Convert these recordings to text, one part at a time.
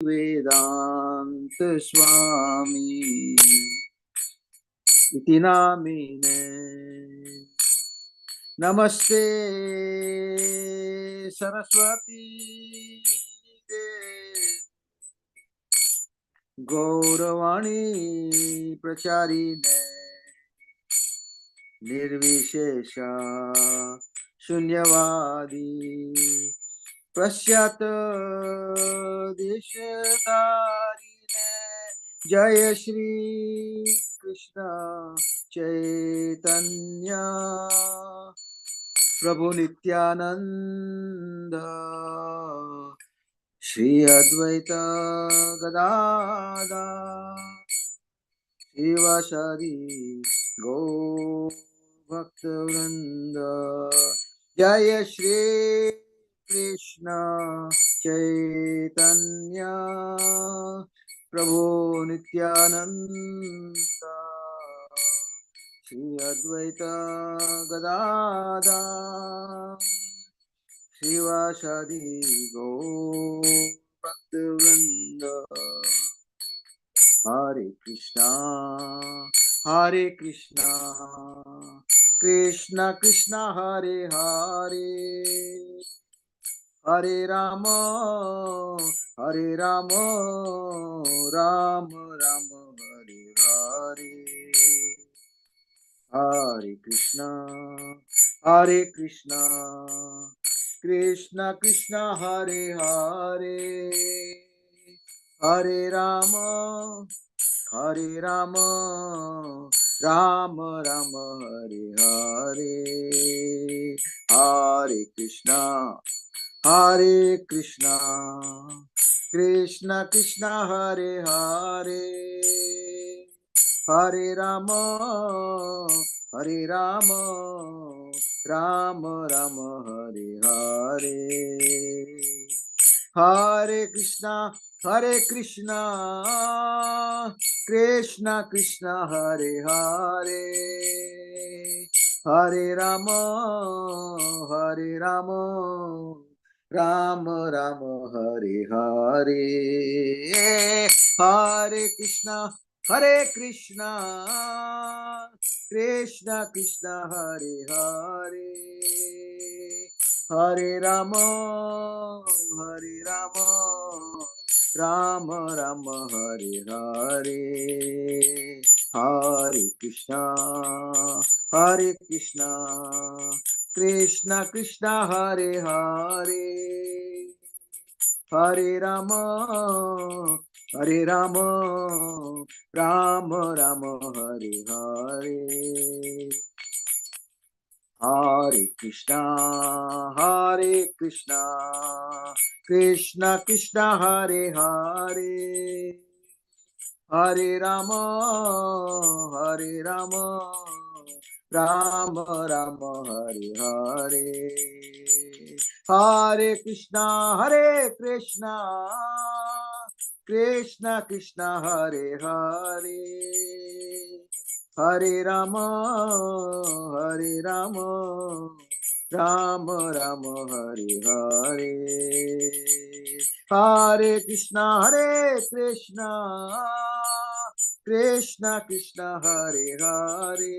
वेदांत स्वामी इति नामिने। नमस्ते सरस्वती देवी गौरवाणी प्रचारिणे निर्विशेष शून्यवादी पश्चात देशतारिणे। जय श्री कृष्ण चैतन्य प्रभु नित्यानंद श्री अद्वैत गदाधर शिवासादि गौ भक्त वृंद। जय श्री कृष्ण चैतन्य प्रभु नित्यानंद श्री अद्वैत गदाधर शिवासादि गौ भक्त वृंद। हरे कृष्णा कृष्ण कृष्ण हरे हरे हरे राम राम राम हरे हरे। हरे कृष्णा कृष्ण कृष्ण हरे हरे हरे राम राम राम हरे हरे। हरे कृष्णा कृष्ण कृष्ण हरे हरे हरे राम राम राम हरे हरे। हरे कृष्णा कृष्ण कृष्ण हरे हरे हरे राम राम राम हरे हरे। हरे कृष्णा कृष्ण कृष्ण हरे हरे हरे राम राम राम हरे हरे। हरे कृष्णा कृष्ण कृष्ण हरे हरे हरे राम राम राम हरे हरे। हरे कृष्णा कृष्ण कृष्ण हरे हरे हरे राम राम राम हरे हरे। हरे कृष्णा कृष्ण कृष्ण हरे हरे हरे राम राम राम हरे हरे। हरे कृष्णा कृष्ण कृष्ण हरे हरे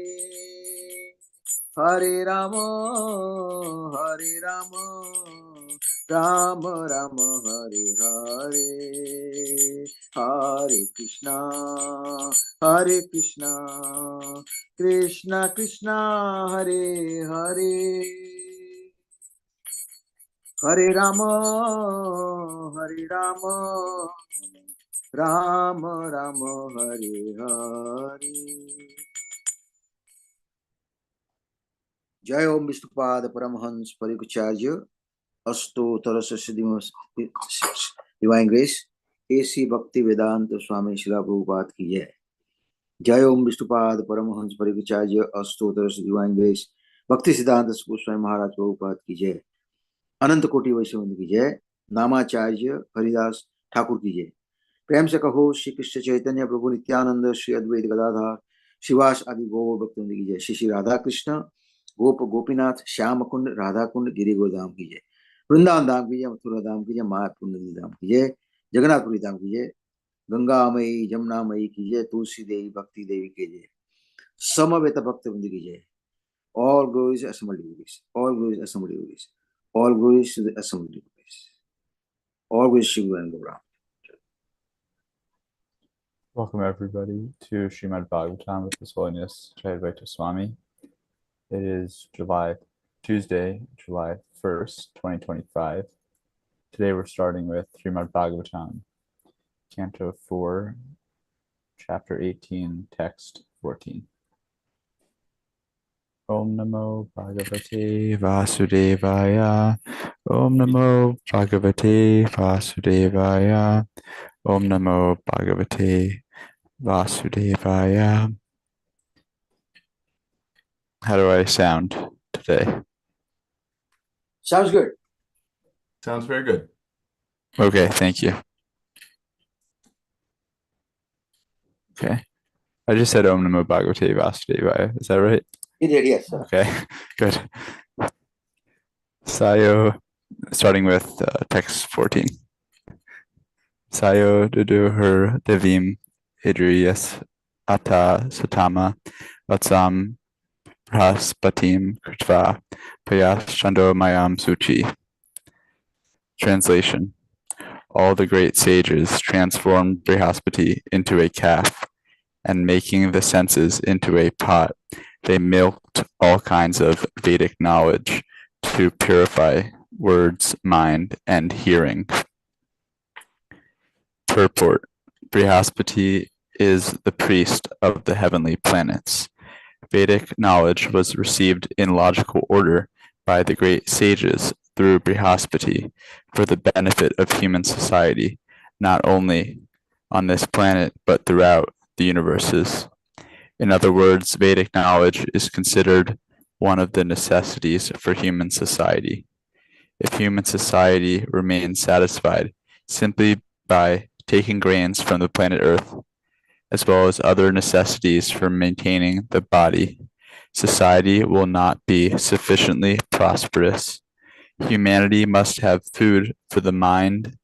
हरे राम राम राम हरे हरे। हरे कृष्णा कृष्ण कृष्ण हरे हरे हरे राम राम राम हरे हरे। जय ओम विष्णुपाद परमहंस परिकुचार्य अष्टोत्तर divine grace A C Bhakti Vedanta Swami Srila Prabhupada की जय। जय ओम विष्णुपाद परमहंस परिकुचार्य अष्टोत्तर डिवाइन ग्रेस भक्ति सिद्धांत स्वामी महाराज प्रभुपाद की जय। अनंत कोटि वैष्णव की जय। नामाचार्य हरिदास ठाकुर की जय। प्रेम से कहो श्री कृष्ण चैतन्य प्रभु नित्यानंद श्री अद्वैत गदाधर शिवास आदि गौ भक्तों की जय। श्री श्री राधा कृष्ण गोप गोपीनाथ श्याम कुंड राधा कुंड गिरि गोधाम की जय। वृंदावन धाम की जय, मथुरा धाम की जय, मायापुर नंदी धाम की जय। जगन्नाथपुरी धाम की जय, गंगा मई जमुना मई की जय, तुलसी देवी भक्ति देवी की जय, समवेत भक्त वृंद की जय। All glories assembled devotees, all glories assembled devotees, all glories to the assembled devotees, all glories Shiva and Gaura. Welcome everybody to Srimad Bhagavatam with His Holiness Jayādvaita Swami. It is Tuesday, July 1st, 2025. Today we're starting with Srimad Bhagavatam, Canto 4, Chapter 18, Text 14. Om Namo Bhagavate Vasudevaya. Om Namo Bhagavate Vasudevaya. Om Namo Bhagavate Vasudevaya. How do I sound today? Sounds good. Sounds very good. Okay, thank you. Okay. I just said Om Namo Bhagavate Vasudevaya. Is that right? You did, yes. Okay, good. Sayo, starting with text 14. Sayo dudu her devim idriyas ata satama vatsam praspatim kritva payas chando mayam suchi. Translation. All the great sages transformed Brihaspati into a calf, and making the senses into a pot, they milked all kinds of Vedic knowledge to purify words, mind, and hearing. Purport. Brihaspati is the priest of the heavenly planets. Vedic knowledge was received in logical order by the great sages through Brihaspati for the benefit of human society, not only on this planet but throughout the universes. In other words, Vedic knowledge is considered one of the necessities for human society. If human society remains satisfied simply by taking grains from the planet Earth, as well as other necessities for maintaining the body, society will not be sufficiently prosperous. Humanity must have food for the mind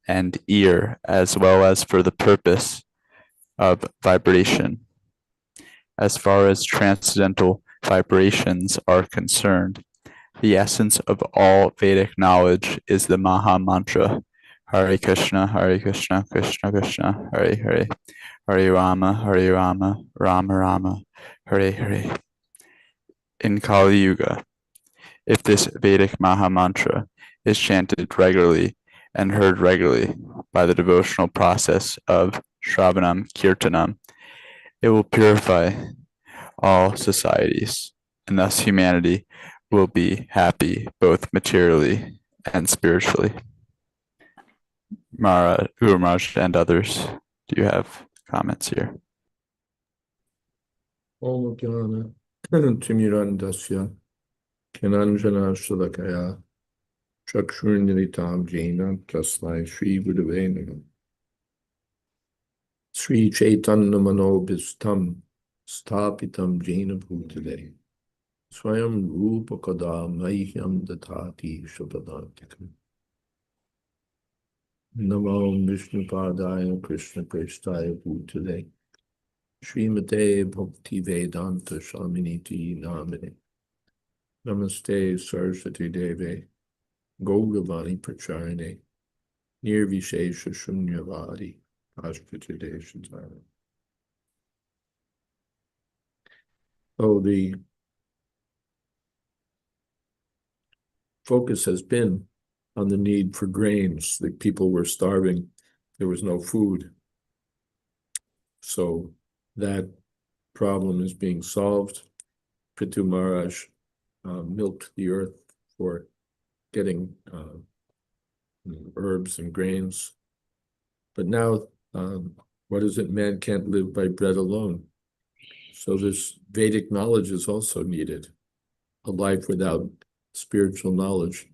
and ear, as well as for the purpose of vibration. As far as transcendental vibrations are concerned, the essence of all Vedic knowledge is the Maha Mantra, Hare Krishna, Krishna Krishna, Hare Hare, Hare Rama, Rama Rama, Hare Hare. In Kali Yuga, if this Vedic Maha Mantra is chanted regularly and heard regularly by the devotional process of Shravanam Kirtanam, it will purify all societies, and thus humanity will be happy both materially and spiritually. Mara, Guru Maharaj, and others, do you have comments here? Om Jnana Timirandasya Kananjana Shalakaya Chakshurnitam Jena Tasmai Sri Gurave Namah. Sri Chaitanya Manobhistam Stapitam Jena Bhutale Swayam Rupa Kada Mahyam Datati Shapadantikam. Namo Vishnu Padaya Krishna Prestaya Bhutale Srimate Bhakti Vedanta Swaminiti Namine. Namaste Saraswati Deve Gogavani Pracharine Nirvishesha Shunyavadi Ashpatide Shatara. Oh, the focus has been on the need for grains. The people were starving. There was no food. So that problem is being solved. Prithu Maharaj milked the earth for getting herbs and grains. But now, what is it? Man can't live by bread alone. So this Vedic knowledge is also needed. A life without spiritual knowledge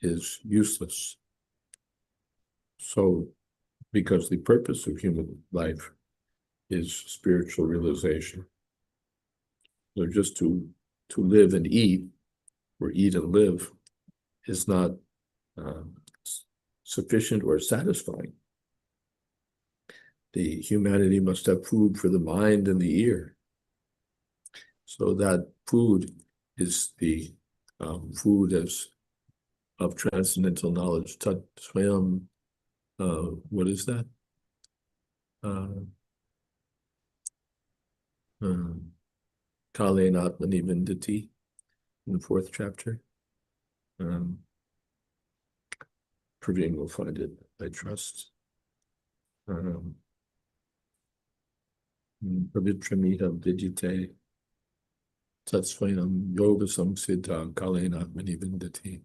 is useless. So, because the purpose of human life is spiritual realization. So just to live and eat, or eat and live, is not sufficient or satisfying. the humanity must have food for the mind and the ear. So that food is the food of transcendental knowledge. Tat Swayam, what is that? Kalen Atmani Vindati in the 4th chapter. Praveen will find it, I trust. Pavitramita Vijite Tatsvayam Yoga Samsiddha Kalen Atmani Vindati.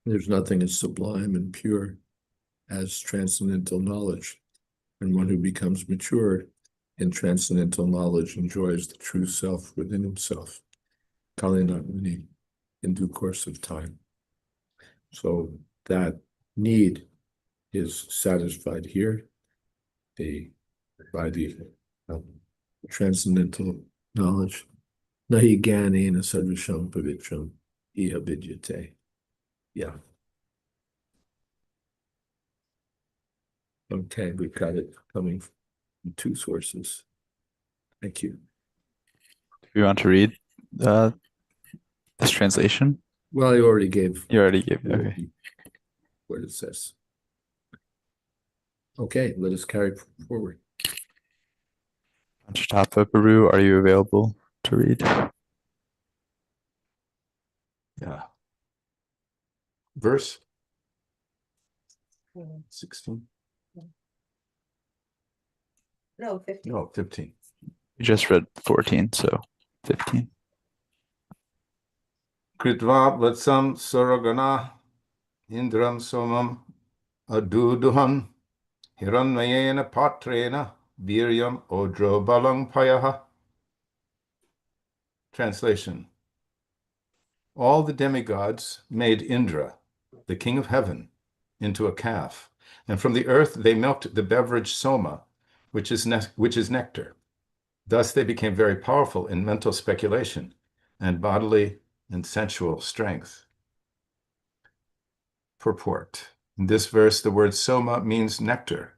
There's nothing as sublime and pure as transcendental knowledge, and one who becomes mature in transcendental knowledge enjoys the true self within himself, Kalinatmani, in due course of time. So that need is satisfied here by the transcendental knowledge. Nahi gyanena sarvasham pavitram iha vidyate. Yeah. Okay, we've got it coming from 2 sources. Thank you. Do you want to read this translation? Well, I already gave. You already gave it. Okay. What it says. Okay, let us carry forward. Panchatattva Baru, are you available to read? Yeah. Verse 16. No, 15. No, 15. You just read 14, so 15. Kritva vatsam saragana indram somam aduduhan hiranyayena patrena viryam odro balang payaha. Translation. All the demigods made Indra, the king of heaven, into a calf, and from the earth they milked the beverage soma, which is nectar. Thus they became very powerful in mental speculation and bodily and sensual strength. Purport. In this verse, the word soma means nectar.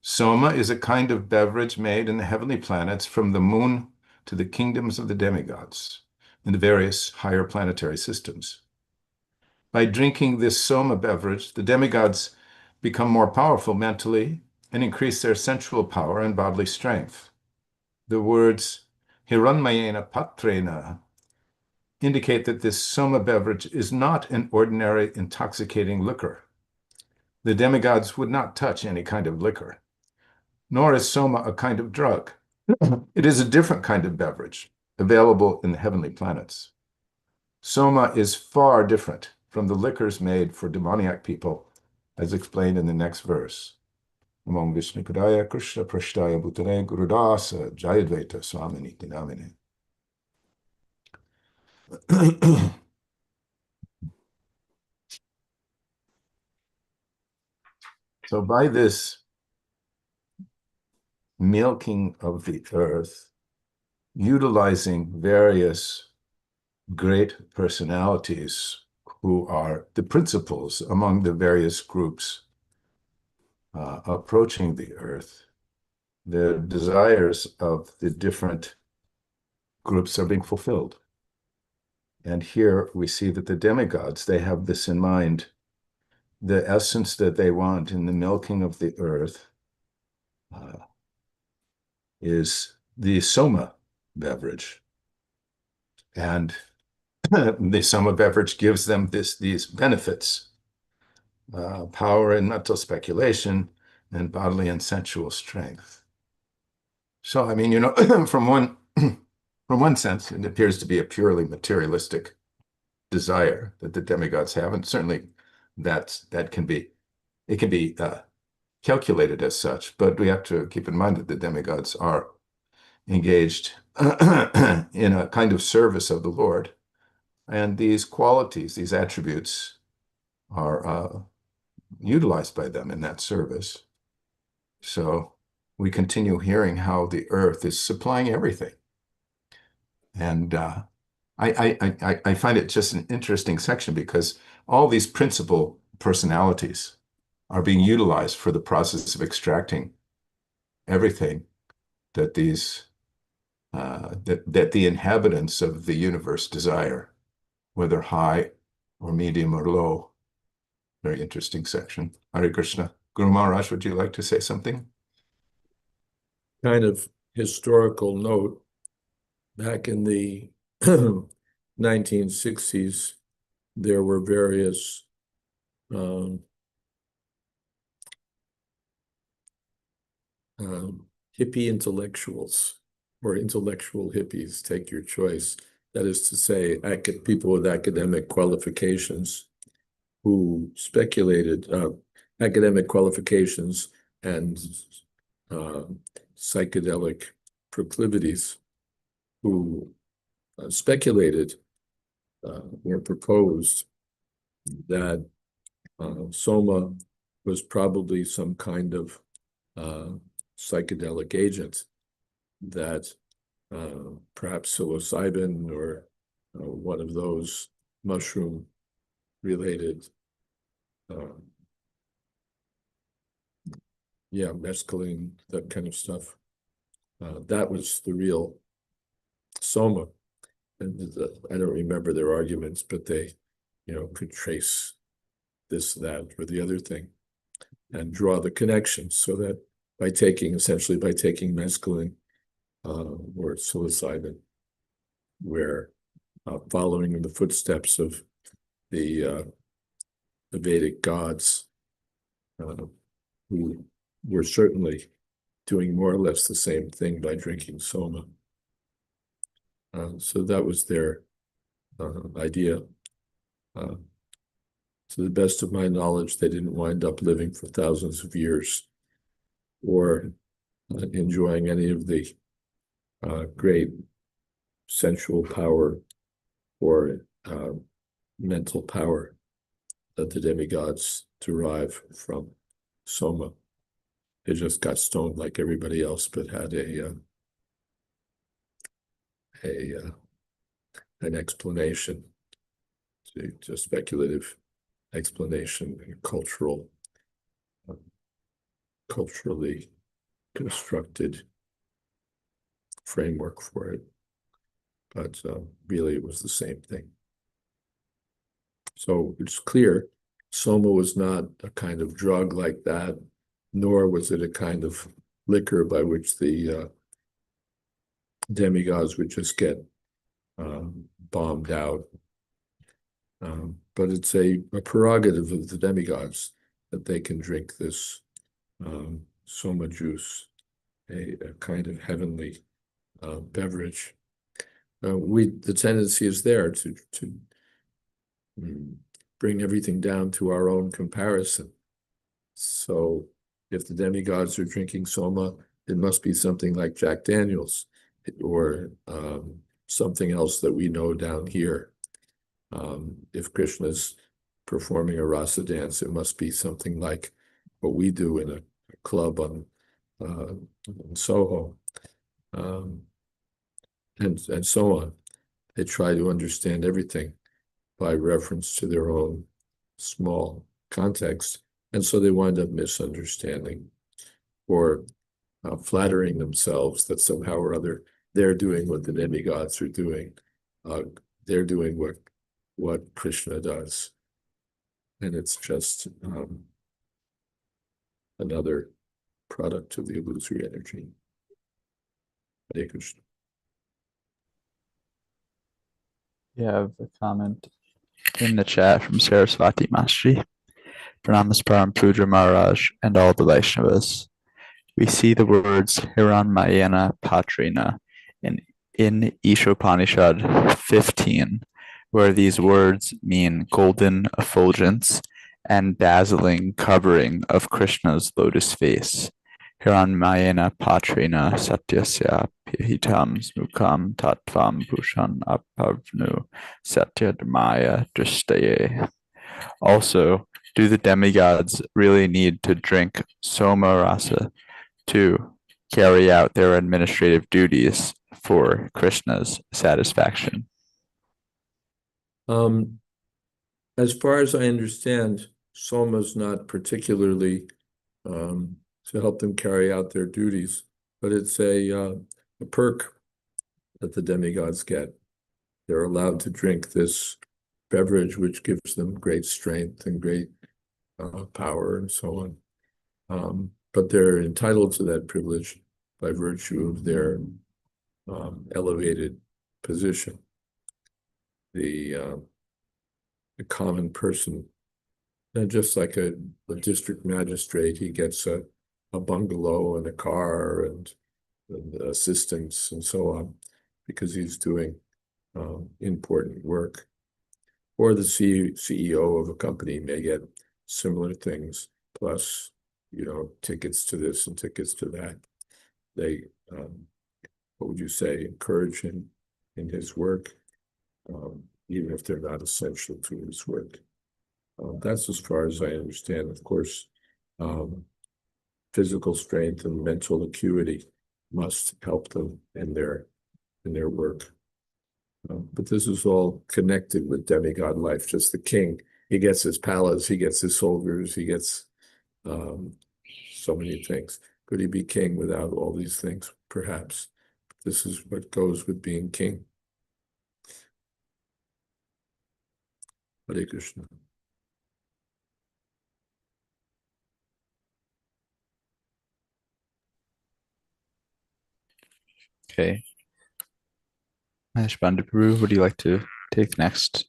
Soma is a kind of beverage made in the heavenly planets from the moon to the kingdoms of the demigods in the various higher planetary systems. By drinking this soma beverage, the demigods become more powerful mentally and increase their sensual power and bodily strength. The words Hiranmayena Patrena indicate that this soma beverage is not an ordinary intoxicating liquor. The demigods would not touch any kind of liquor, nor is soma a kind of drug. It is a different kind of beverage available in the heavenly planets. Soma is far different from the liquors made for demoniac people, as explained in the next verse. Among Vishnupadaya, Krishna Prashtaya Bhutane Gurudasa Jayādvaita Swami Niti Namine. So by this milking of the earth, utilizing various great personalities who are the principals among the various groups approaching the earth, the desires of the different groups are being fulfilled. And here we see that the demigods, they have this in mind. The essence that they want in the milking of the earth is the soma beverage. And the soma beverage gives them these benefits, power and mental speculation, and bodily and sensual strength. So, I mean, you know, from one sense, it appears to be a purely materialistic desire that the demigods have, and certainly it can be calculated as such. But we have to keep in mind that the demigods are engaged in a kind of service of the Lord, and these qualities, these attributes, are utilized by them in that service. So we continue hearing how the earth is supplying everything. And I find it just an interesting section because all these principal personalities are being utilized for the process of extracting everything that these that the inhabitants of the universe desire, whether high or medium or low. Very interesting section. Hare Krishna. Guru Maharaj, would you like to say something? Kind of historical note, back in the 1960s, there were various hippie intellectuals, or intellectual hippies, take your choice. That is to say, people with academic qualifications who speculated, academic qualifications and psychedelic proclivities, who speculated or proposed that soma was probably some kind of psychedelic agent, that perhaps psilocybin or one of those mushroom related mescaline, that kind of stuff, that was the real soma. And I don't remember their arguments, but they could trace this, that, or the other thing and draw the connections, so that essentially by taking mescaline or psilocybin, we're following in the footsteps of the Vedic gods, who were certainly doing more or less the same thing by drinking soma. So that was their idea. To the best of my knowledge, they didn't wind up living for thousands of years or enjoying any of the great sensual power or mental power that the demigods derive from soma. They just got stoned like everybody else, but had an explanation, just speculative explanation, culturally constructed framework for it. But really, it was the same thing. So it's clear soma was not a kind of drug like that, nor was it a kind of liquor by which the demigods would just get bombed out. But it's a prerogative of the demigods that they can drink this soma juice, a kind of heavenly beverage. The tendency is there to bring everything down to our own comparison. So if the demigods are drinking soma, it must be something like Jack Daniels or something else that we know down here. If Krishna's performing a rasa dance, it must be something like what we do in a club on Soho, and so on. They try to understand everything by reference to their own small context, and so they wind up misunderstanding or flattering themselves that somehow or other they're doing what the demigods are doing. They're doing what Krishna does, and it's just another product of the illusory energy. Hare Krishna. We have a comment in the chat from Saraswati Mastri. Pranamas Param Pujya Maharaj and all the Vaishnavas. We see the words Hiranmayana Patrina in Ishopanishad 15, where these words mean golden effulgence and dazzling covering of Krishna's lotus face. Hiranmayana Patrina Satyasya Pihitam Smukam Tattvam Bhushan Apavnu Satyadmaya Drishtaye. Also, do the demigods really need to drink soma rasa to carry out their administrative duties for Krishna's satisfaction? As far as I understand, Soma's not particularly to help them carry out their duties, but it's a perk that the demigods get. They're allowed to drink this beverage, which gives them great strength and great power and so on. But they're entitled to that privilege by virtue of their elevated position. The common person, and just like a district magistrate, he gets a bungalow and a car and assistants and so on, because he's doing important work. Or the CEO of a company may get similar things, plus, tickets to this and tickets to that. They, what would you say, encourage him in his work, even if they're not essential to his work. That's as far as I understand. Of course, physical strength and mental acuity must help them in their work. But this is all connected with demigod life. Just the king, he gets his palace, he gets his soldiers, he gets so many things. Could he be king without all these things? Perhaps. This is what goes with being king. Hare Krishna. Okay. Mahesh Bandapuru, would you like to take next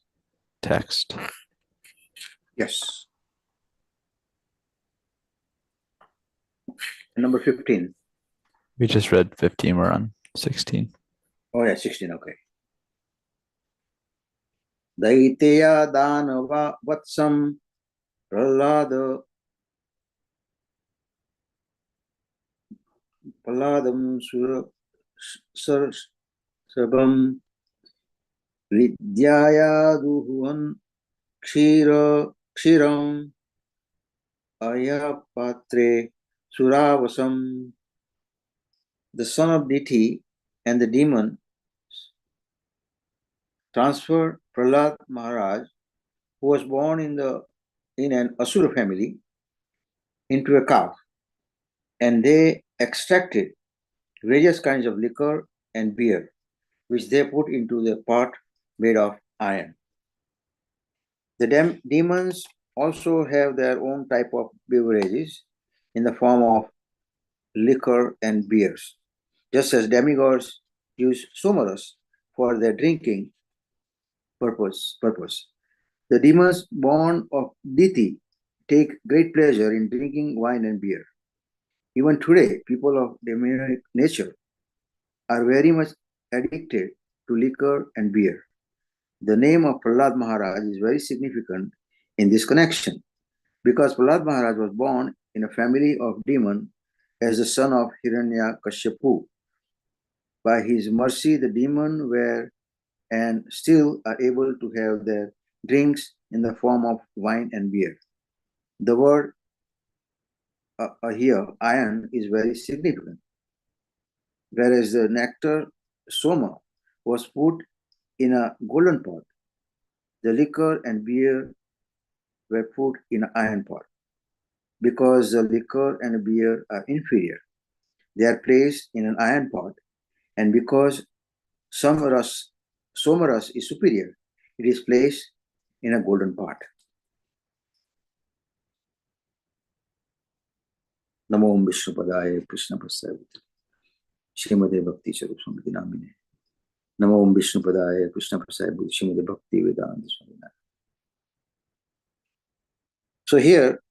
text? Yes. Number 15. We just read 15, we're on 16. Oh yeah, 16, okay. Daiteya Danava Vatsam Praladam Sabam Vidyaya Duhuan Kshiram Ayapatre Suravasam. The son of Diti and the demon transferred Prahlad Maharaj, who was born in an Asura family, into a calf, and they extracted various kinds of liquor and beer, which they put into the pot made of iron. The demons also have their own type of beverages in the form of liquor and beers, just as demigods use somaras for their drinking purpose. The demons born of Diti take great pleasure in drinking wine and beer. Even today, people of demonic nature are very much addicted to liquor and beer. The name of Prahlad Maharaj is very significant in this connection, because Prahlad Maharaj was born in a family of demons as the son of Hiranyakashipu. By his mercy, the demons were and still are able to have their drinks in the form of wine and beer. The word here, iron, is very significant. Whereas the nectar, soma, was put in a golden pot, the liquor and beer were put in an iron pot. Because the liquor and beer are inferior, they are placed in an iron pot, and because somaras is superior, it is placed in a golden pot. Namo Vishnu Padaya Krishna Prasad Srimade Bhakti Sarup Swami Namine. Namo Vishnu Padaya Krishna Prasad Srimade Bhakti Vedanta Swami. So here,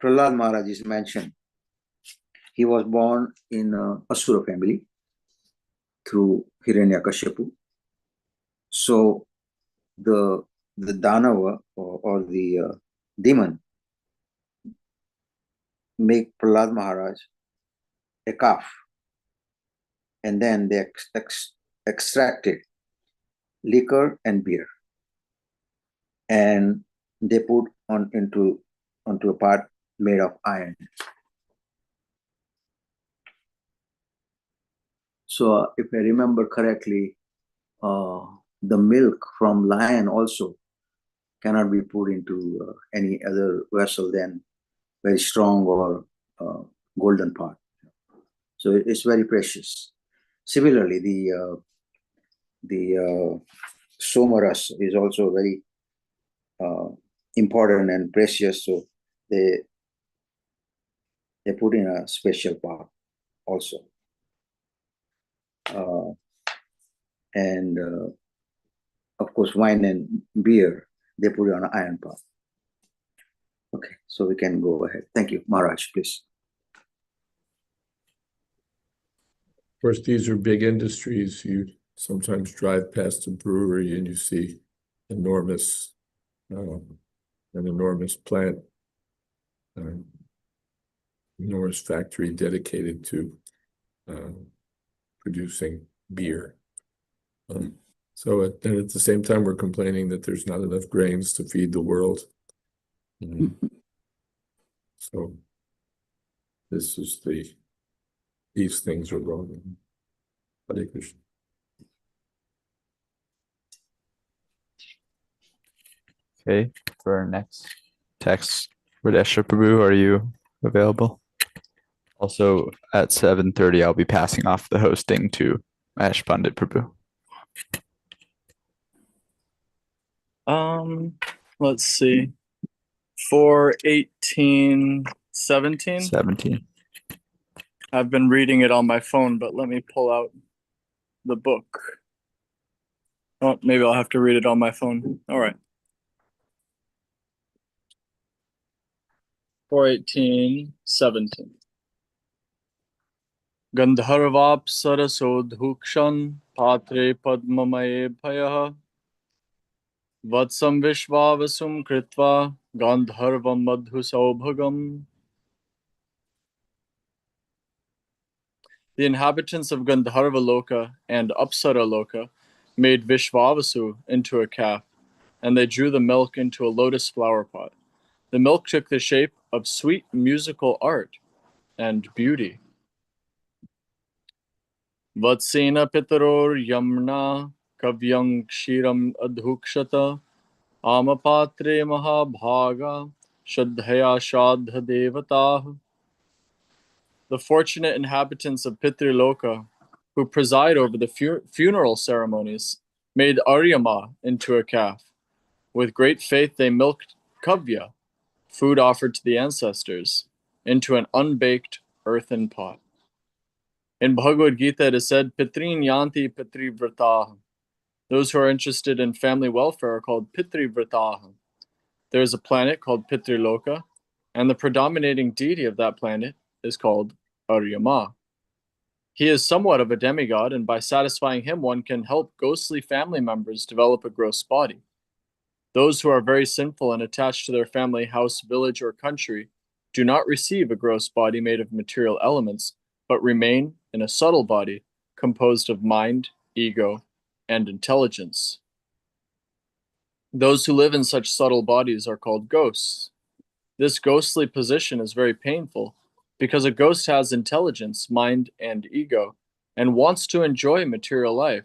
Prahlad Maharaj is mentioned. He was born in Asura family through Hiranyakashipu. So the Danava or the demon make Prahlad Maharaj a calf, and then they extracted liquor and beer, and they put onto a pot made of iron. So if I remember correctly, the milk from lion also cannot be put into any other vessel than very strong or golden pot. So it's very precious. Similarly, the somaras is also very important and precious. So they put in a special pot also. And of course, wine and beer, they put it on an iron pot. Okay, so we can go ahead. Thank you. Maharaj, please. Of course, these are big industries. You sometimes drive past a brewery and you see an enormous plant, enormous factory dedicated to producing beer. So at the same time, we're complaining that there's not enough grains to feed the world. So these things are wrong. Hare Krishna. Okay, for our next text, Radesha Prabhu, are you available? Also, at 7:30, I'll be passing off the hosting to Ash Pandit Prabhu. Let's see. 4:18:17. 17. I've been reading it on my phone, but let me pull out the book. Oh, maybe I'll have to read it on my phone. All right. 4:18:17. Gandharvapsarasodhukshan patre padmamaye bhayah vatsam vishvavasum kritva gandharvam madhu saubhagam. The inhabitants of Gandharva Loka and Apsara Loka made Vishvavasu into a calf, and they drew the milk into a lotus flower pot. The milk took the shape of sweet musical art and beauty. Vatsena pitaror yamna kavyang kshiram adhukshata amapatre mahabhaga shadhaya shadha devatah. The fortunate inhabitants of Pitriloka, who preside over the funeral ceremonies, made Aryama into a calf. With great faith, they milked kavya, food offered to the ancestors, into an unbaked earthen pot. In Bhagavad Gita, it is said, Pitrin yanti pitrivrataha. Those who are interested in family welfare are called pitrivrataha. There is a planet called Pitriloka, and the predominating deity of that planet is called Aryama. He is somewhat of a demigod, and by satisfying him, one can help ghostly family members develop a gross body. Those who are very sinful and attached to their family, house, village, or country do not receive a gross body made of material elements, but remain in a subtle body composed of mind, ego, and intelligence. Those who live in such subtle bodies are called ghosts. This ghostly position is very painful because a ghost has intelligence, mind, and ego, and wants to enjoy material life,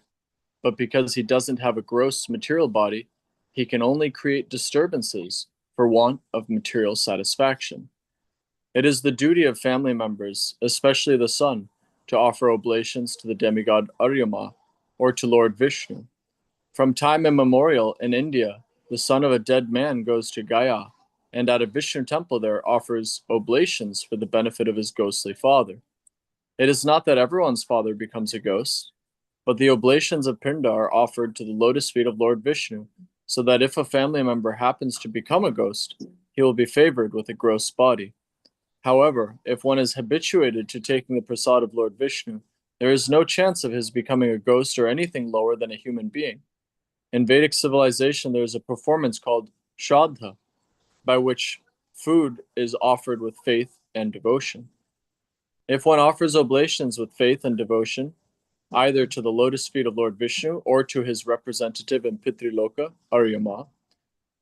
but because he doesn't have a gross material body, he can only create disturbances for want of material satisfaction. It is the duty of family members, especially the son, to offer oblations to the demigod Aryama or to Lord Vishnu. From time immemorial in India, the son of a dead man goes to Gaya, and at a Vishnu temple there offers oblations for the benefit of his ghostly father. It is not that everyone's father becomes a ghost, but the oblations of Pinda are offered to the lotus feet of Lord Vishnu, so that if a family member happens to become a ghost, he will be favored with a gross body. However, if one is habituated to taking the prasad of Lord Vishnu, there is no chance of his becoming a ghost or anything lower than a human being. In Vedic civilization, there is a performance called Shraddha, by which food is offered with faith and devotion. If one offers oblations with faith and devotion, either to the lotus feet of Lord Vishnu or to his representative in Pitriloka, Aryama,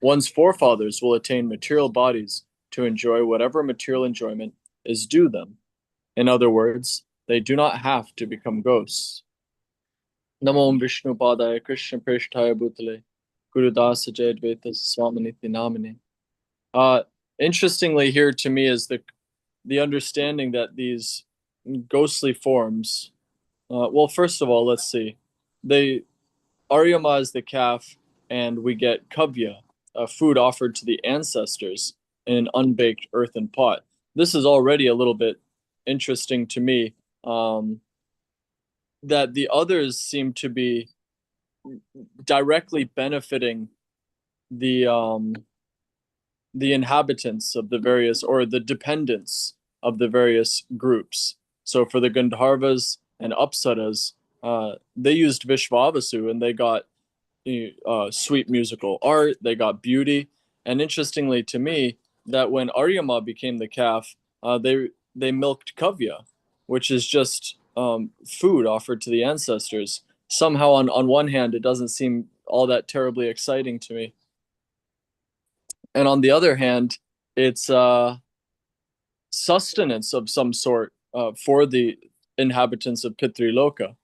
one's forefathers will attain material bodies to enjoy whatever material enjoyment is due them. In other words, they do not have to become ghosts. Namo Vishnu Padaya Krishna Prishtaya Bhutale Gurudasa Jayādvaita Swaminiti Namine. Interestingly, here to me is the understanding that these ghostly forms. Well, first of all, let's see. Aryama is the calf, and we get kavya, food offered to the ancestors in an unbaked earthen pot. This is already a little bit interesting to me. That the others seem to be directly benefiting the inhabitants of the various, or the dependents of the various groups. So for the Gandharvas and Apsaras, they used Vishvavasu, and they got sweet musical art, they got beauty. And interestingly to me, that when Aryama became the calf, they milked kavya, which is just food offered to the ancestors. Somehow, on one hand, it doesn't seem all that terribly exciting to me, and on the other hand, it's sustenance of some sort for the inhabitants of Pitriloka.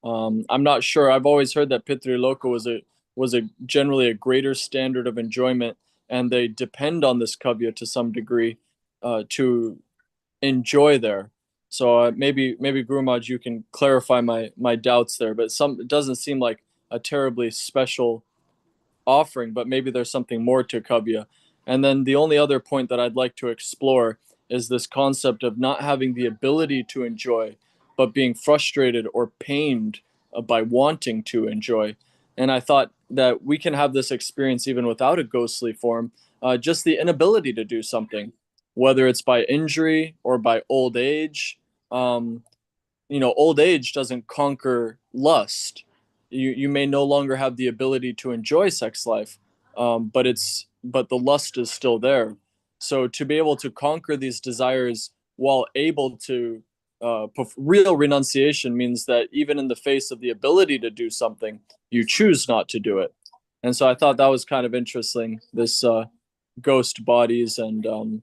I'm not sure. I've always heard that Pitriloka was a generally a greater standard of enjoyment, and they depend on this kavya to some degree to enjoy there. So maybe Guru Maharaj, you can clarify my doubts there. But it doesn't seem like a terribly special offering, but maybe there's something more to kavya. And then the only other point that I'd like to explore is this concept of not having the ability to enjoy, but being frustrated or pained by wanting to enjoy. And I thought that we can have this experience even without a ghostly form, just the inability to do something, whether it's by injury or by old age. Old age doesn't conquer lust. You may no longer have the ability to enjoy sex life, but the lust is still there. So to be able to conquer these desires while able to real renunciation means that even in the face of the ability to do something, you choose not to do it. And so I thought that was kind of interesting. This ghost bodies and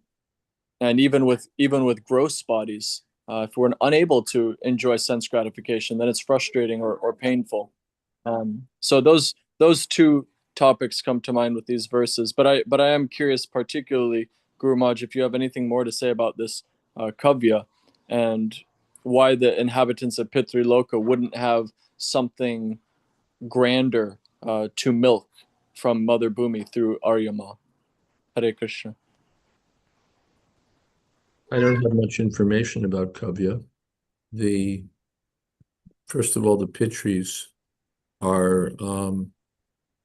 even with gross bodies, if we're unable to enjoy sense gratification, then it's frustrating or painful. So those two topics come to mind with these verses. But I am curious, particularly, Guru Maharaj, if you have anything more to say about this kavya and why the inhabitants of Pitriloka wouldn't have something grander to milk from Mother Bhumi through Aryama. Hare Krishna. I don't have much information about kavya. First of all, the Pitris are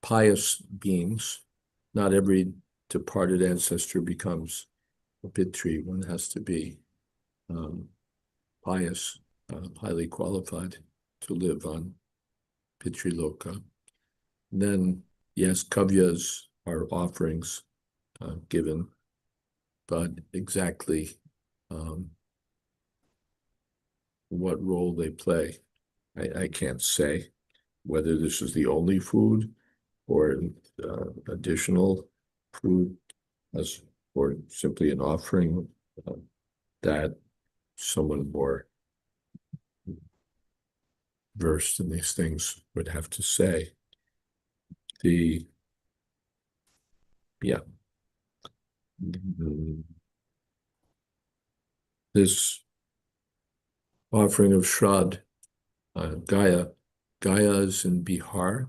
pious beings. Not every departed ancestor becomes a Pitri. One has to be pious, highly qualified to live on Pitriloka. Then, yes, kavyas are offerings given, but exactly what role they play, I can't say. Whether this is the only food or additional food or simply an offering that someone more versed in these things would have to say. This offering of Shrad, Gaya is in Bihar,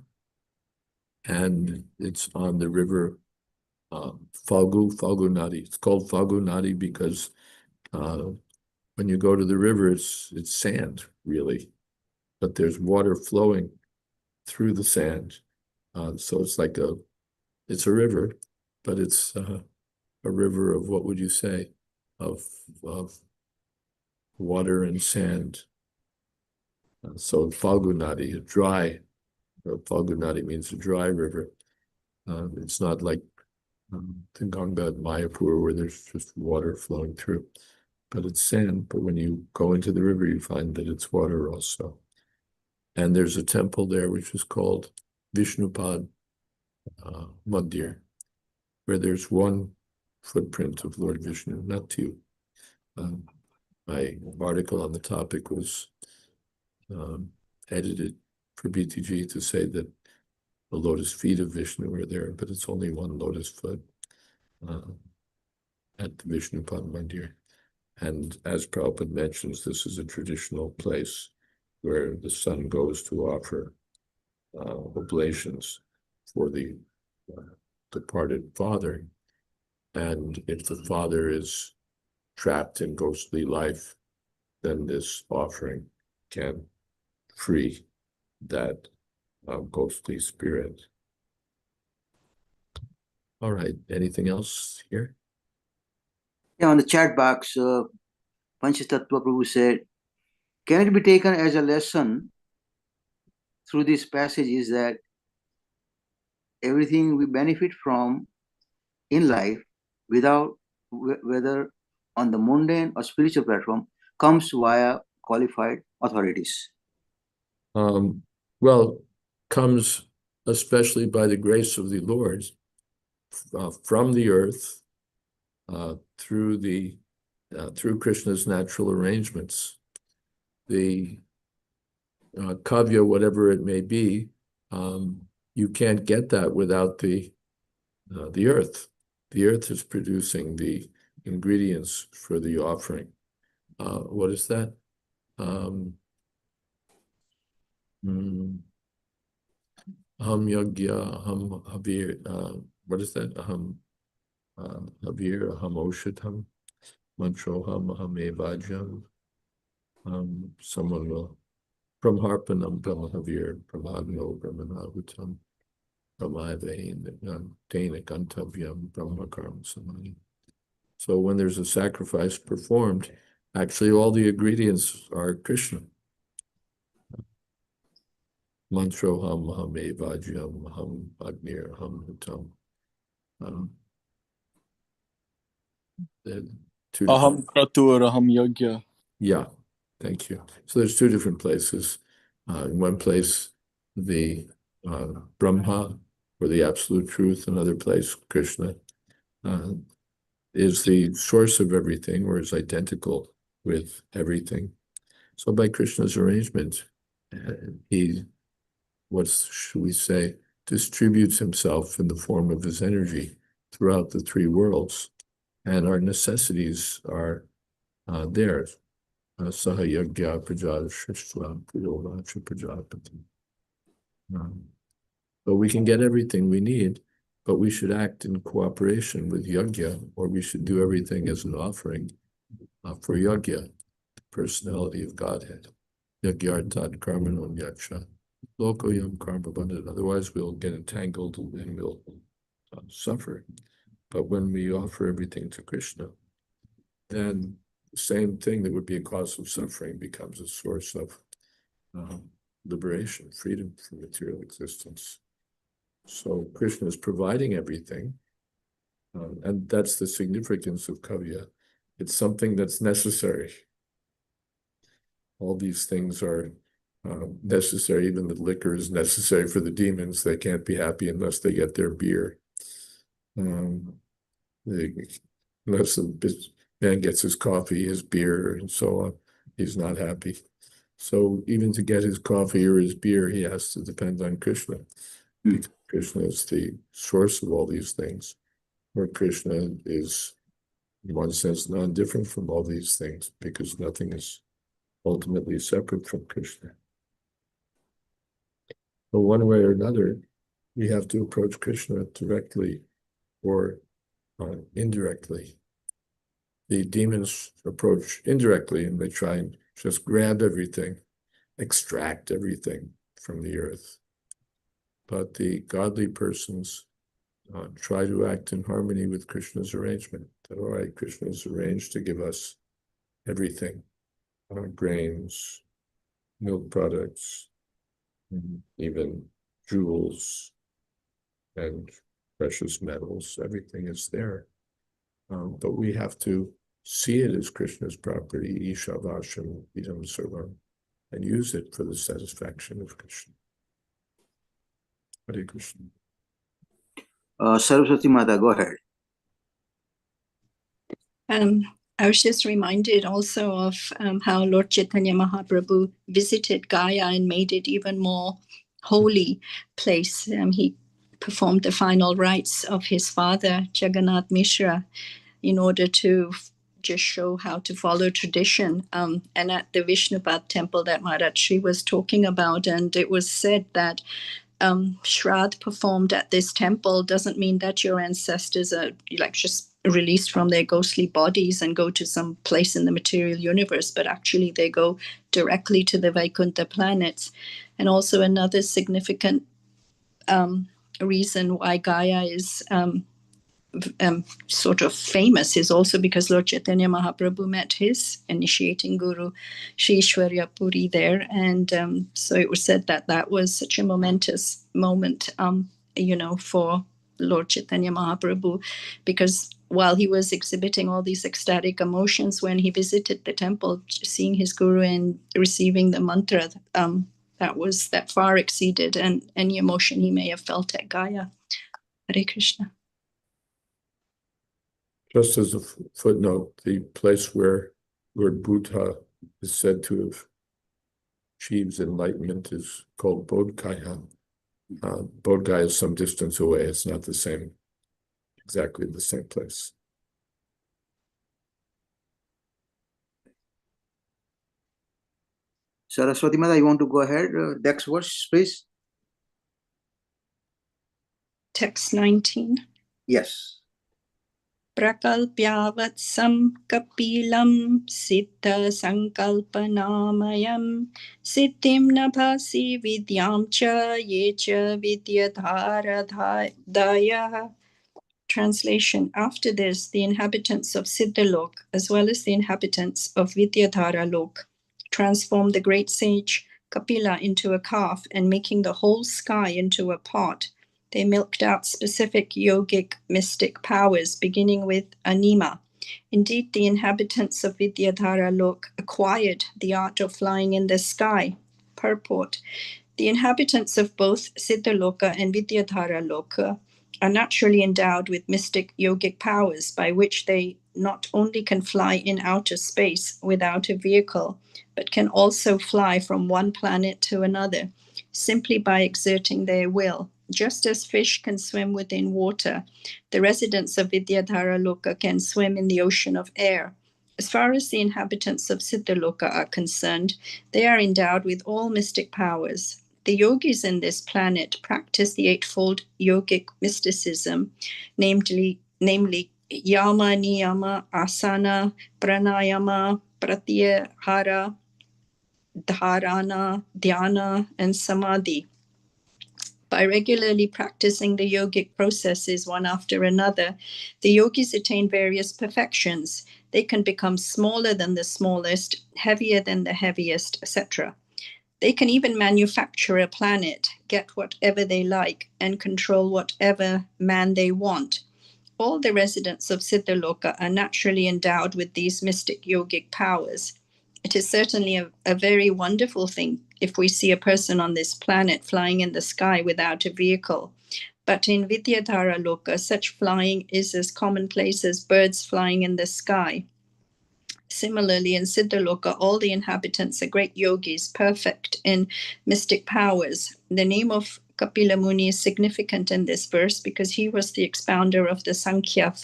and it's on the river Falgu Nadi. It's called Falgu Nadi because when you go to the river, it's sand, really, but there's water flowing through the sand. So it's like it's a river, but it's a river of, what would you say, of water and sand. So Falgu Nadi, Falgu Nadi means a dry river. It's not like the Ganga at Mayapur where there's just water flowing through, but it's sand. But when you go into the river, you find that it's water also. And there's a temple there which is called Vishnupad Mandir, where there's one footprint of Lord Vishnu, not two. My article on the topic was edited for BTG to say that the lotus feet of Vishnu are there, but it's only one lotus foot at the Vishnu Pad Mandir. And as Prabhupada mentions, this is a traditional place where the son goes to offer oblations for the departed father. And if the father is trapped in ghostly life, then this offering can free that ghostly spirit. All right, anything else here? Yeah, on the chat box, Panchatattva Prabhu said, can it be taken as a lesson through this passage is that everything we benefit from in life, without whether on the mundane or spiritual platform, comes via qualified authorities? Well, comes especially by the grace of the Lord from the earth through Krishna's natural arrangements. The kavya, whatever it may be, you can't get that without the earth. The earth is producing the ingredients for the offering. What is that? Aham yagya, aham havir, what is that? Aham havir, aham oshadham, mantroham, aham evajam. Someone will, brahmarpanam, brahmahavir, brahmagno, brahmanahutam, brahmaivain, dana gantavyam, brahmakaram samani. So when there's a sacrifice performed, actually all the ingredients are Krishna. Mantroham, aham evajam, aham agnir, aham hutam. Aham kratur, aham yagya. Yeah, thank you. So there's two different places. In one place, the Brahma, or the absolute truth, another place, Krishna, is the source of everything, or is identical with everything. So by Krishna's arrangement, he, what should we say, distributes himself in the form of his energy throughout the three worlds. And our necessities are there. Sahayagya Prajal Shrishwa Priyolacha Prajapati. But we can get everything we need, but we should act in cooperation with Yagya, or we should do everything as an offering for Yagya, the personality of Godhead. Yagyartad Karmanon Yaksha. Lokoyam Karma Bandit. Otherwise, we'll get entangled and we'll suffer. But when we offer everything to Krishna, then the same thing that would be a cause of suffering becomes a source of liberation, freedom from material existence. So Krishna is providing everything, and that's the significance of kavya. It's something that's necessary. All these things are necessary. Even the liquor is necessary for the demons. They can't be happy unless they get their beer. Unless the man gets his coffee, his beer, and so on, he's not happy. So even to get his coffee or his beer, he has to depend on Krishna. Because Krishna is the source of all these things, where Krishna is, in one sense, non-different from all these things, because nothing is ultimately separate from Krishna. But one way or another, we have to approach Krishna directly or indirectly. The demons approach indirectly, and they try and just grab everything, extract everything from the earth. But the godly persons try to act in harmony with Krishna's arrangement. That, all right, Krishna is arranged to give us everything, grains, milk products, even jewels and precious metals. Everything is there. But we have to see it as Krishna's property, Ishavasham, Idam Sarvam, and use it for the satisfaction of Krishna. Hare Krishna. Saraswati Mata, go ahead. I was just reminded also of how Lord Chaitanya Mahaprabhu visited Gaya and made it even more holy place. He performed the final rites of his father, Jagannath Mishra, in order to just show how to follow tradition. And at the Vishnupad temple that Maharaj Shri was talking about, and it was said that Shraddh performed at this temple doesn't mean that your ancestors are like just released from their ghostly bodies and go to some place in the material universe, but actually they go directly to the Vaikuntha planets. And also another significant reason why Gaya is sort of famous is also because Lord Chaitanya Mahaprabhu met his initiating guru, Sri Ishwarya Puri, there. And so it was said that that was such a momentous moment, for Lord Chaitanya Mahaprabhu, because while he was exhibiting all these ecstatic emotions when he visited the temple, seeing his guru and receiving the mantra, that far exceeded any emotion he may have felt at Gaya. Hare Krishna. Just as a footnote, the place where Lord Buddha is said to have achieved enlightenment is called Bodh Gaya. Bodh Gaya is some distance away. It's not exactly the same place. Saraswati Mata, you want to go ahead? Next verse, please. Text 19. Yes. Prakalpyavatsam kapilam siddha sankalpanamayam siddhim nabhasi vidyam cha ye cha vidyadharadhaya. Translation. After this, the inhabitants of Siddhalok, as well as the inhabitants of Vidyadhara Lok, transformed the great sage Kapila into a calf, and making the whole sky into a pot, they milked out specific yogic mystic powers, beginning with anima. Indeed, the inhabitants of Vidyadhara Lok acquired the art of flying in the sky. Purport. The inhabitants of both Siddhaloka and Vidyadhara Loka are naturally endowed with mystic yogic powers by which they not only can fly in outer space without a vehicle, but can also fly from one planet to another simply by exerting their will. Just as fish can swim within water, the residents of Vidyadhara Loka can swim in the ocean of air. As far as the inhabitants of Siddhaloka are concerned, they are endowed with all mystic powers. The yogis in this planet practice the eightfold yogic mysticism, namely yama, niyama, asana, pranayama, pratyahara, dharana, dhyana, and samadhi. By regularly practicing the yogic processes one after another, the yogis attain various perfections. They can become smaller than the smallest, heavier than the heaviest, etc. They can even manufacture a planet, get whatever they like, and control whatever man they want. All the residents of Siddhaloka are naturally endowed with these mystic yogic powers. It is certainly a very wonderful thing if we see a person on this planet flying in the sky without a vehicle. But in Vidyadhara Loka, such flying is as commonplace as birds flying in the sky. Similarly, in Siddhaloka, all the inhabitants are great yogis, perfect in mystic powers. The name of Kapila Muni is significant in this verse because he was the expounder of the Sankhya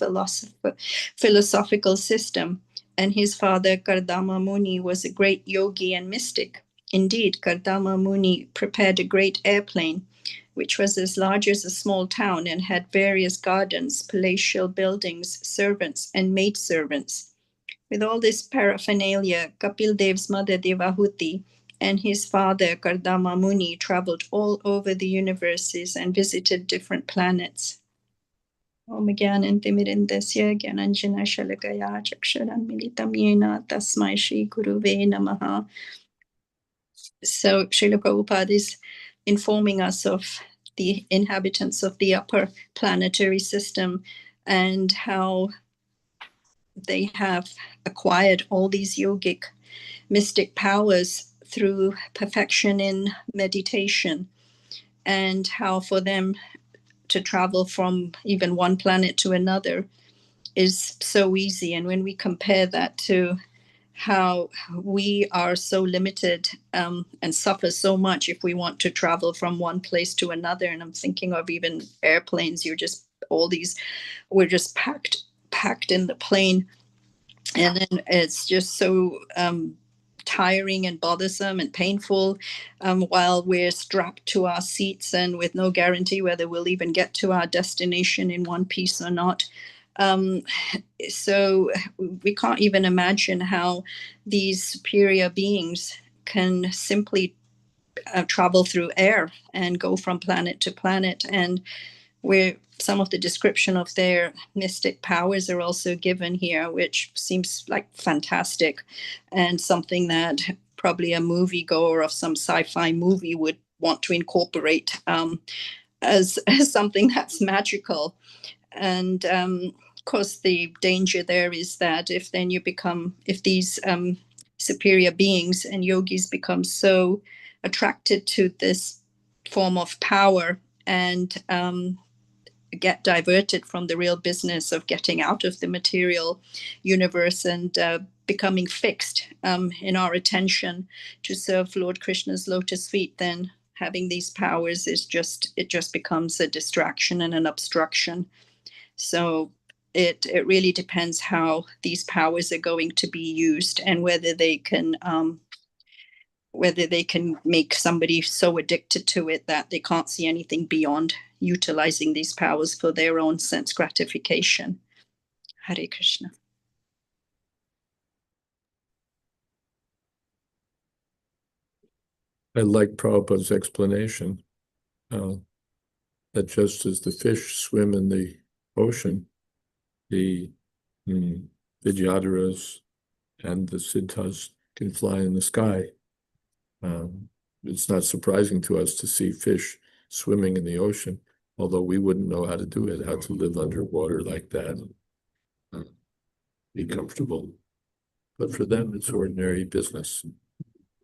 philosophical system, and his father Kardama Muni was a great yogi and mystic. Indeed, Kardama Muni prepared a great airplane, which was as large as a small town and had various gardens, palatial buildings, servants, and maidservants. With all this paraphernalia, Kapil Dev's mother Devahuti and his father Kardama Muni traveled all over the universes and visited different planets. Om Gyanantimirindasya Gyananjana Shalakaya Chaksharan Militam Yena Tasmai Shri Guruve Namaha. So Srila Prabhupada is informing us of the inhabitants of the upper planetary system and how they have acquired all these yogic mystic powers through perfection in meditation, and how for them to travel from even one planet to another is so easy. And when we compare that to how we are so limited and suffer so much if we want to travel from one place to another. And I'm thinking of even airplanes. We're just packed in the plane. And then it's just so tiring and bothersome and painful while we're strapped to our seats and with no guarantee whether we'll even get to our destination in one piece or not. So we can't even imagine how these superior beings can simply travel through air and go from planet to planet. And where some of the description of their mystic powers are also given here, which seems like fantastic and something that probably a moviegoer of some sci-fi movie would want to incorporate as something that's magical. And of course, the danger there is that if these superior beings and yogis become so attracted to this form of power and get diverted from the real business of getting out of the material universe and becoming fixed in our attention to serve Lord Krishna's lotus feet, then having these powers it just becomes a distraction and an obstruction. So it really depends how these powers are going to be used and whether they can make somebody so addicted to it that they can't see anything beyond utilizing these powers for their own sense gratification. Hare Krishna. I like Prabhupada's explanation that just as the fish swim in the ocean, the Vidyadharas and the Siddhas can fly in the sky. It's not surprising to us to see fish swimming in the ocean, although we wouldn't know how to do it, how to live underwater like that, be comfortable. But for them, it's ordinary business.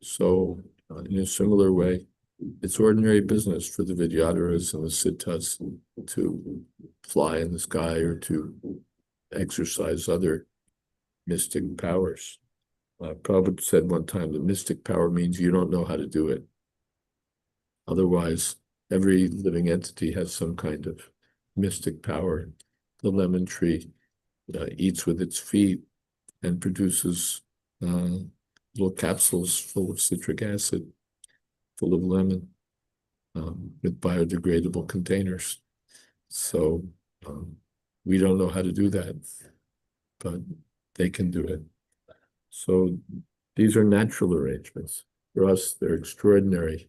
So in a similar way, it's ordinary business for the Vidyadharas and the Siddhas to fly in the sky or to exercise other mystic powers. Prabhupada said one time, the mystic power means you don't know how to do it. Otherwise, every living entity has some kind of mystic power. The lemon tree eats with its feet and produces little capsules full of citric acid, full of lemon, with biodegradable containers. So we don't know how to do that, but they can do it. So these are natural arrangements. For us, they're extraordinary,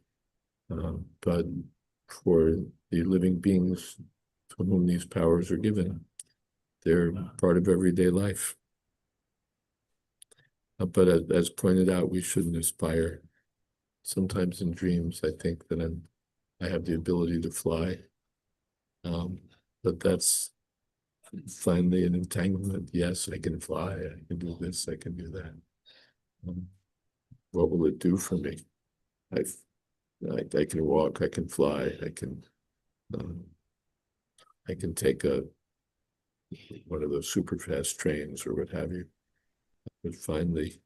but for the living beings to whom these powers are given, they're part of everyday life. But as pointed out, we shouldn't aspire. Sometimes in dreams, I think that I have the ability to fly, but that's finally an entanglement. Yes, I can fly, I can do this, I can do that. What will it do for me? I can walk, I can fly, I can take one of those super fast trains or what have you. But finally,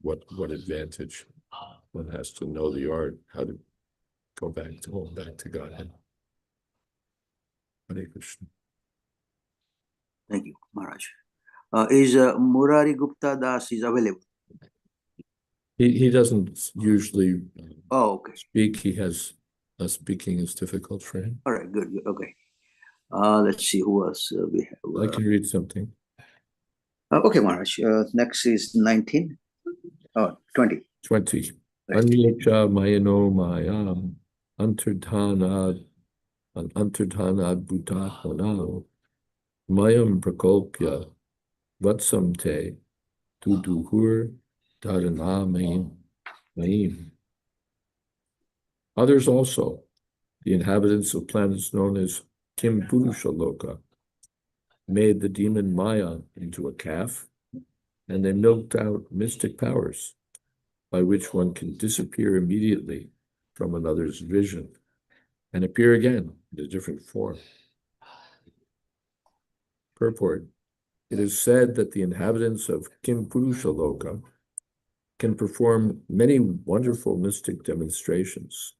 what advantage? One has to know the art, how to go back to Godhead. Hare Krishna. Thank you, Maharaj. Is Murari Gupta Das is available? He doesn't usually Okay. speak. He has speaking is difficult for him. All right, good. Okay. Let's see who else we have. I can read something. Okay, Maharaj. Next is 19. Oh, 20. 20. Right. Anyacha mayano mayam antardhanad bhutatmanam mayam prakolpya vatsam te duduhur dadana mayim. Others also, the inhabitants of planets known as Kim Purusha Loka, made the demon Maya into a calf, and they milked out mystic powers by which one can disappear immediately from another's vision and appear again in a different form. Purport. It is said that the inhabitants of Kimpurusha Loka can perform many wonderful mystic demonstrations.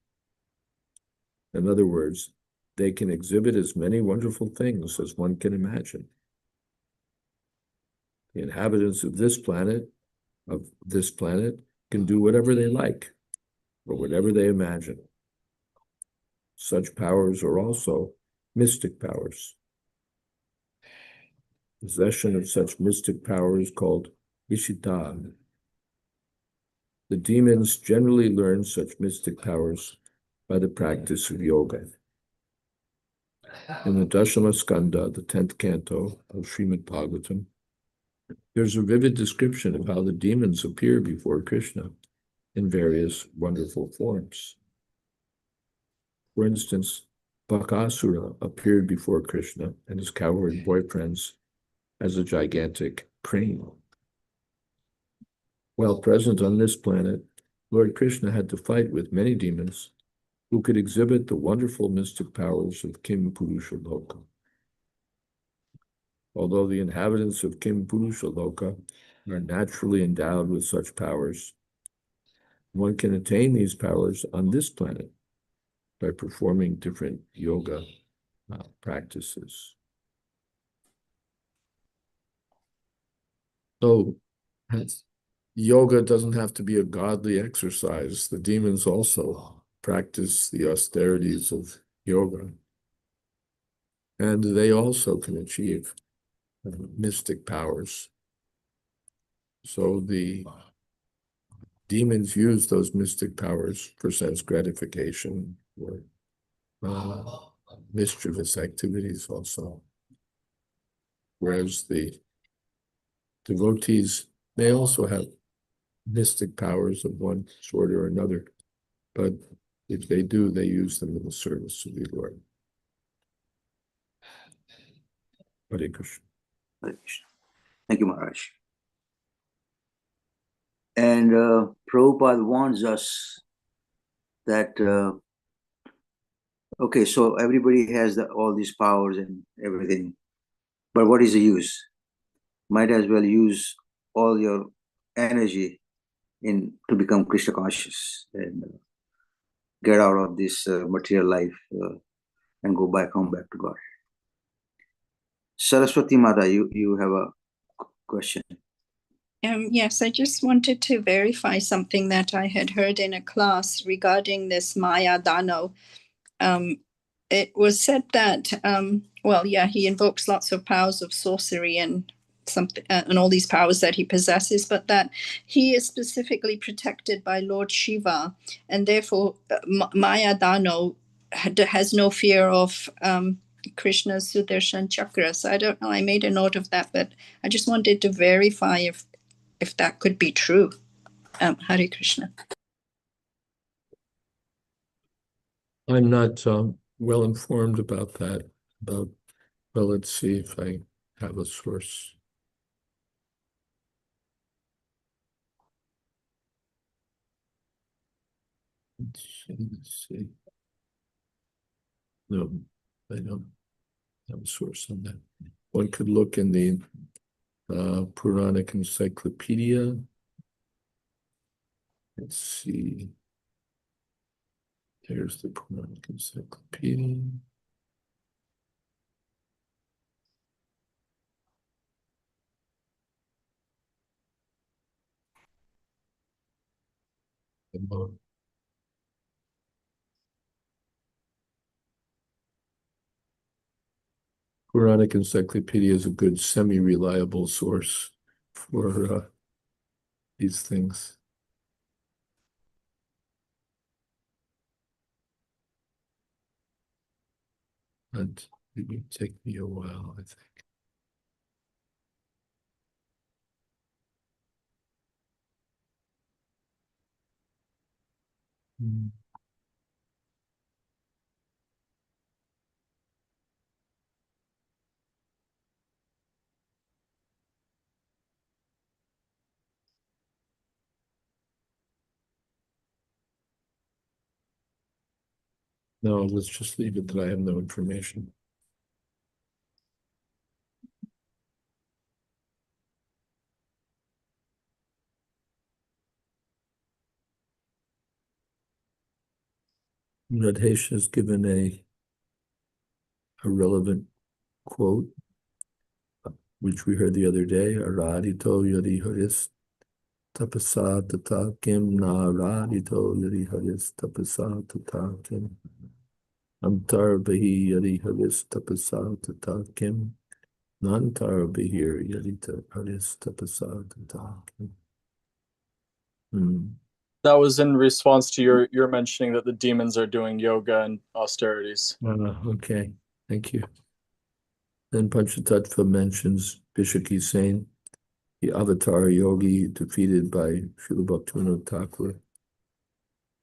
In other words, they can exhibit as many wonderful things as one can imagine. The inhabitants of this planet can do whatever they like or whatever they imagine. Such powers are also mystic powers. Possession of such mystic power is called Ishita. The demons generally learn such mystic powers by the practice of yoga. In the Dashama Skanda, the 10th canto of Srimad Bhagavatam, there's a vivid description of how the demons appear before Krishna in various wonderful forms. For instance, Bakasura appeared before Krishna and his cowherd boyfriends as a gigantic crane. While present on this planet, Lord Krishna had to fight with many demons who could exhibit the wonderful mystic powers of Kimpurusha Loka. Although the inhabitants of Kimpurusha Loka are naturally endowed with such powers, one can attain these powers on this planet by performing different yoga practices. So, yoga doesn't have to be a godly exercise. The demons also practice the austerities of yoga. And they also can achieve mystic powers. So the demons use those mystic powers for sense gratification or mischievous activities also. Whereas the devotees may also have mystic powers of one sort or another, but if they do, they use them in the service of the Lord. Hare Krishna. Hare Krishna. Thank you, Maharaj. And Prabhupada warns us that, okay, so everybody has all these powers and everything, but what is the use? Might as well use all your energy to become Krishna conscious and get out of this material life and go back home, back to God. Saraswati Mata, you have a question. Yes, I just wanted to verify something that I had heard in a class regarding this Maya Dano. It was said that, he invokes lots of powers of sorcery and something, and all these powers that he possesses, but that he is specifically protected by Lord Shiva, and therefore Maya Dano has no fear of Krishna's Sudarshan Chakra. So I don't know, I made a note of that, but I just wanted to verify if that could be true. Hare Krishna. I'm not well informed about that. Well, let's see if I have a source. Let's see. No, I don't have a source on that. One could look in the Puranic Encyclopedia. Let's see. There's the Puranic Encyclopedia. Puranic Encyclopedia is a good semi-reliable source for these things. And it would take me a while, I think. No, let's just leave it that I have no information. Radhesh has given a relevant quote, which we heard the other day, Aradito yadi haris tapasa tata kim na aradito yadi haris tapasa tata kim antar bahi yadi haris tapasa tata kim nantar bahir yadi haris tapasa tata kim. That was in response to your mentioning that the demons are doing yoga and austerities. Okay, thank you. Then Panchatattva mentions Bishaki Sain, the avatar yogi defeated by Srila Bhaktivinoda Thakur,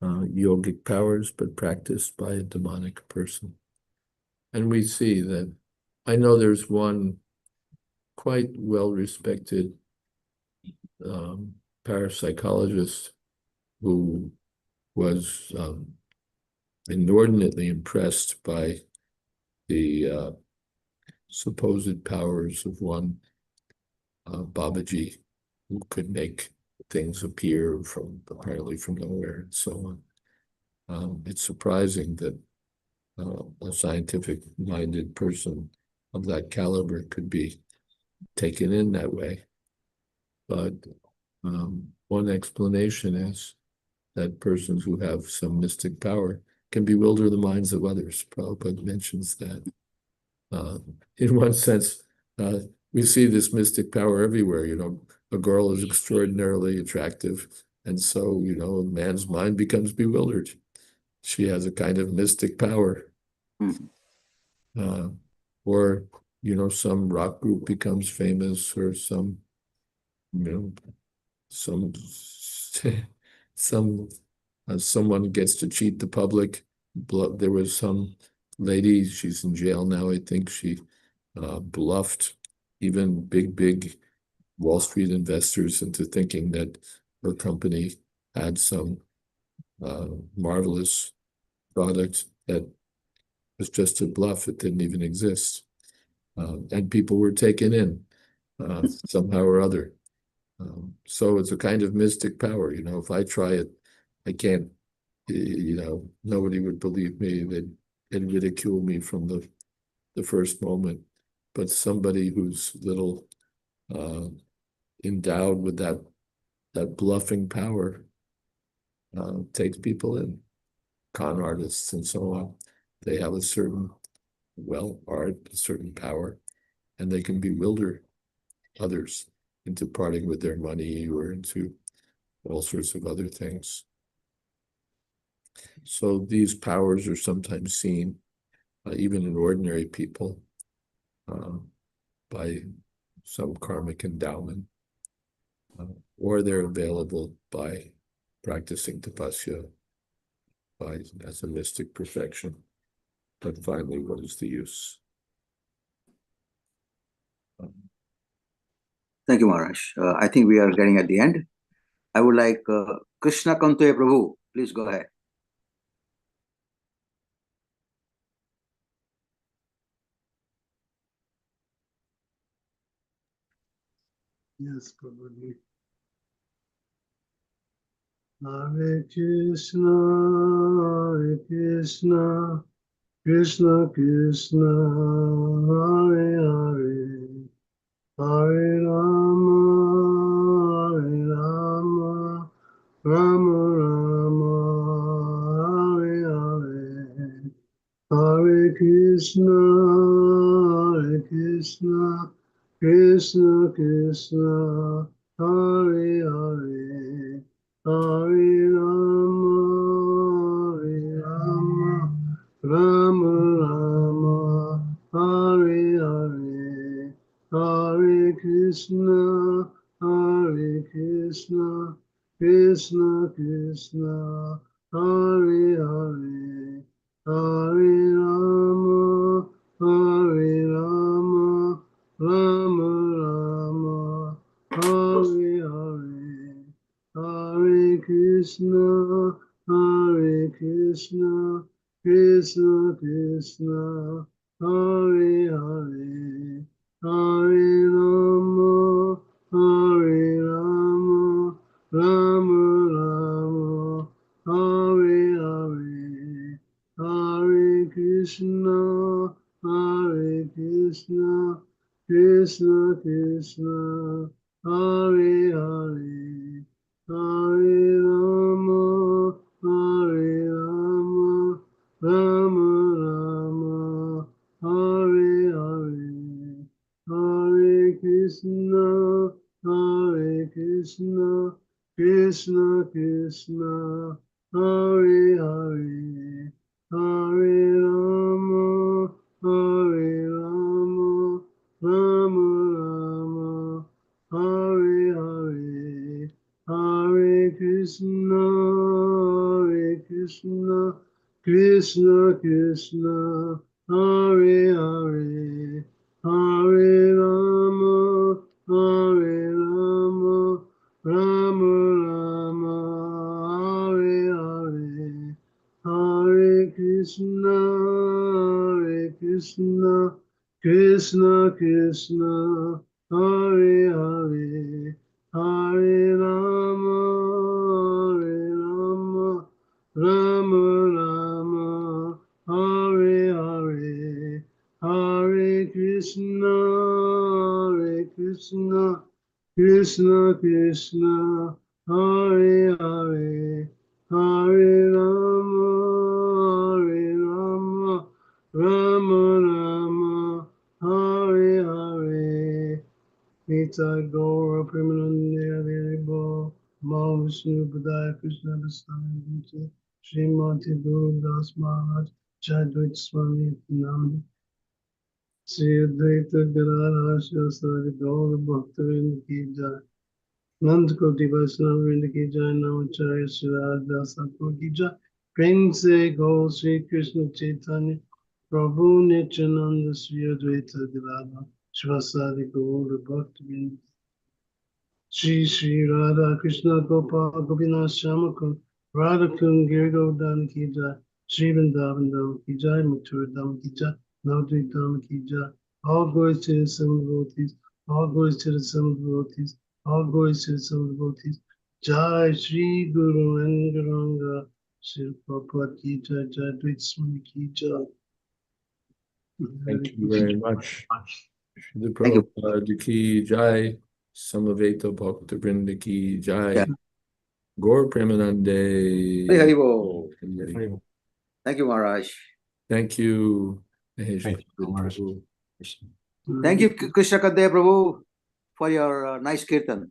yogic powers, but practiced by a demonic person. And we see that, I know there's one quite well-respected parapsychologist who was inordinately impressed by the supposed powers of one Babaji, who could make things appear apparently from nowhere and so on. It's surprising that a scientific-minded person of that caliber could be taken in that way. But one explanation is that persons who have some mystic power can bewilder the minds of others. Prabhupada mentions that. In one sense, we see this mystic power everywhere. A girl is extraordinarily attractive, and so, a man's mind becomes bewildered. She has a kind of mystic power. Or, some rock group becomes famous, or someone gets to cheat the public. There was some lady, she's in jail now, I think. She bluffed even big Wall Street investors into thinking that her company had some marvelous product that was just a bluff. It didn't even exist. And people were taken in somehow or other. So it's a kind of mystic power. If I try it, I can't, nobody would believe me. They'd ridicule me from the first moment. But somebody who's little endowed with that bluffing power takes people in. Con artists and so on. They have a certain, art, a certain power, and they can bewilder others into parting with their money or into all sorts of other things. So these powers are sometimes seen, even in ordinary people, by some karmic endowment, or they're available by practicing tapasya, as a mystic perfection. But finally, what is the use? Thank you, Maharaj. I think we are getting at the end. I would like Krishna Kante Prabhu. Please go ahead. Yes, probably. Hare Krishna, Hare Krishna, Krishna Krishna, Hare Hare, Hare Rama, Hare Rama, Rama Rama, Hare Hare, Hare Krishna, Hare Krishna, Krishna Krishna, Hare Hare, Hare Rama, Hare Rama, Rama Rama, Hare Hare, Hare Krishna, Hare Krishna, Krishna Krishna, Hare Hare, Hare Rama, Hare Rama, Rama Rama, Hare Hare, Hare Krishna, Hare Krishna, Krishna Krishna, Hare Hare, Hare Rama, Hare Rama, Rama Rama, Hare Hare, Krishna Krishna, Hare Hare, Hare Rama, Hare Rama, Rama Rama, Hare Hare, Hare Krishna, Hare Krishna, Krishna Krishna, Hare Hare, Hare Rama, Hare Rama, Rama Rama, Hare Hare, Hare Krishna, Hare Krishna, Krishna Krishna, Hare Hare, Hare Rama, Hare Rama, Rama Rama, Hare Hare, Hare Krishna, Hare Krishna, Krishna Krishna, Hare Hare, Hare Rama, Hare Rama, Rama Rama, Hare Hare, Hare Krishna, Hare Krishna, Krishna Krishna, Hare Hare, Hare Rama, Hare Rama, Rama Rama, Hare Hare. Nita Gaura Premanande Hare Bo, Ma Vishnu Padaya Krishna Vastana Vita, Srimati Guru Das Maharaj, Jayādvaita Swami Nami, Jayādvaita Gadadhara Shasari Gaura Bhaktivinoda Ki Jai, Nand Koti Vaishnava Vrinda Ki Jai, Namacharya Sriraj Dasakur Ki Jai, Prem Se Gaur Sri Krishna Chaitanya, Prabhu Nityananda Sri Advaita Gadadhara, Shivasadi Gaura Bhaktivinoda Shri Shri Radha Krishna Gopal Gopinath Shamakun Radha Kun Girgovardhan Ki Jai Shri Vrindavan Dham Ki Jai Mathura Dham Ki Jai Navadvip Dham Ki Jai. All glories to the seven devotees, all glories to the seven devotees, all glories to the seven devotees. Jai Shri Guru Angaranga Shri Prabhupada Ki Jai Jai Dvaita Swami Ki Jai. Thank you very much. Shri Thank you. Prabhupada Ki Jai, Samaveta Bhakta Vrinda Ki Jai, Yeah. Gaur Premanande. Hari Hari Bol. Hari. Thank you, Maharaj. Thank you, Mahesh Thank you, Maharaj. Prabhu. Thank you, Krishna Kadaya Prabhu, for your nice kirtan.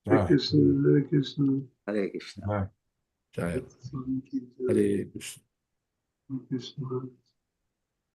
Hare Krishna, Hare Krishna, Hare Krishna. Bye. Jai. Swami Ki Jai, Hare Krishna. Hare Krishna.